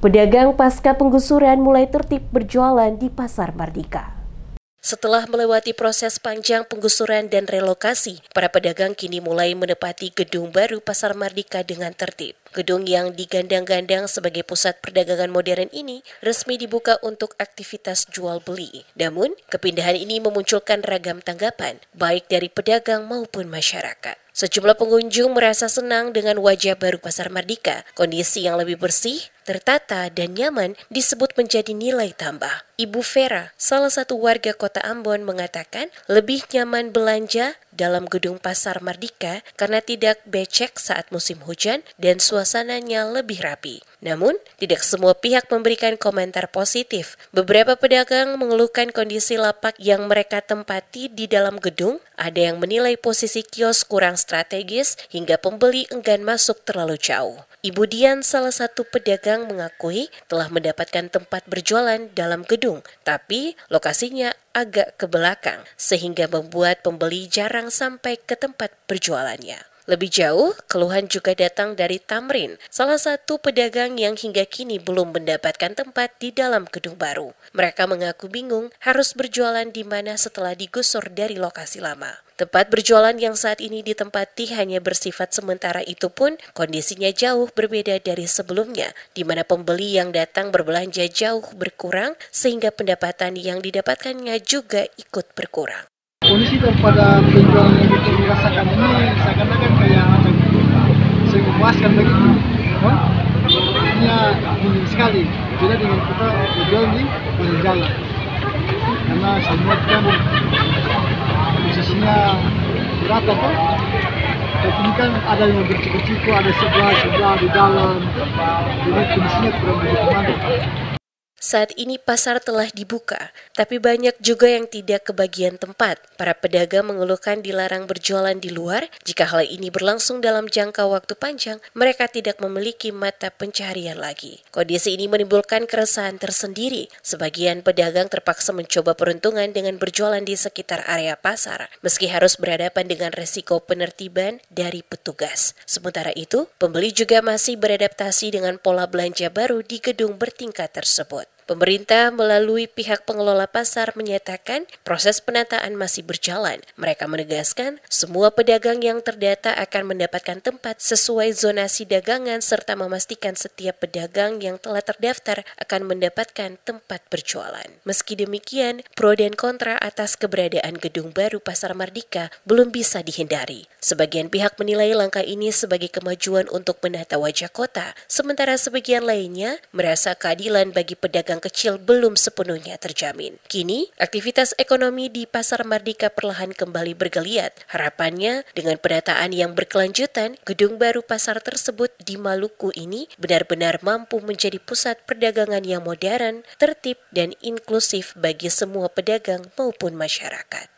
Pedagang pasca penggusuran mulai tertib berjualan di Pasar Mardika. Setelah melewati proses panjang penggusuran dan relokasi, para pedagang kini mulai menempati gedung baru Pasar Mardika dengan tertib. Gedung yang digandang-gandang sebagai pusat perdagangan modern ini resmi dibuka untuk aktivitas jual beli. Namun, kepindahan ini memunculkan ragam tanggapan, baik dari pedagang maupun masyarakat. Sejumlah pengunjung merasa senang dengan wajah baru Pasar Mardika. Kondisi yang lebih bersih, tertata, dan nyaman disebut menjadi nilai tambah. Ibu Vera, salah satu warga kota Ambon, mengatakan lebih nyaman belanja dalam gedung Pasar Mardika karena tidak becek saat musim hujan dan suasananya lebih rapi. Namun, tidak semua pihak memberikan komentar positif. Beberapa pedagang mengeluhkan kondisi lapak yang mereka tempati di dalam gedung. Ada yang menilai posisi kios kurang strategis hingga pembeli enggan masuk terlalu jauh. Ibu Dian, salah satu pedagang, mengakui telah mendapatkan tempat berjualan dalam gedung, tapi lokasinya agak ke belakang sehingga membuat pembeli jarang sampai ke tempat berjualannya. Lebih jauh, keluhan juga datang dari Tamrin, salah satu pedagang yang hingga kini belum mendapatkan tempat di dalam gedung baru. Mereka mengaku bingung harus berjualan di mana setelah digusur dari lokasi lama. Tempat berjualan yang saat ini ditempati hanya bersifat sementara, itu pun kondisinya jauh berbeda dari sebelumnya, di mana pembeli yang datang berbelanja jauh berkurang sehingga pendapatan yang didapatkannya juga ikut berkurang. Kondisi daripada penjualan yang kita rasakan ini seakan-akan kayak macam saya memuaskan begitu, hanya minim sekali beda dengan kita berjual di pinggir jalan, karena saya lihat kan posisinya berata tuh, tapi ini kan ada yang berciku-ciku, ada sebelah di dalam, jadi kondisinya kurang begitu mantap. Saat ini pasar telah dibuka, tapi banyak juga yang tidak kebagian tempat. Para pedagang mengeluhkan dilarang berjualan di luar. Jika hal ini berlangsung dalam jangka waktu panjang, mereka tidak memiliki mata pencaharian lagi. Kondisi ini menimbulkan keresahan tersendiri. Sebagian pedagang terpaksa mencoba peruntungan dengan berjualan di sekitar area pasar, meski harus berhadapan dengan resiko penertiban dari petugas. Sementara itu, pembeli juga masih beradaptasi dengan pola belanja baru di gedung bertingkat tersebut. Pemerintah melalui pihak pengelola pasar menyatakan proses penataan masih berjalan. Mereka menegaskan semua pedagang yang terdata akan mendapatkan tempat sesuai zonasi dagangan serta memastikan setiap pedagang yang telah terdaftar akan mendapatkan tempat berjualan. Meski demikian, pro dan kontra atas keberadaan gedung baru Pasar Mardika belum bisa dihindari. Sebagian pihak menilai langkah ini sebagai kemajuan untuk menata wajah kota, sementara sebagian lainnya merasa keadilan bagi pedagang kecil belum sepenuhnya terjamin. Kini, aktivitas ekonomi di Pasar Mardika perlahan kembali bergeliat. Harapannya, dengan penataan yang berkelanjutan, gedung baru pasar tersebut di Maluku ini benar-benar mampu menjadi pusat perdagangan yang modern, tertib, dan inklusif bagi semua pedagang maupun masyarakat.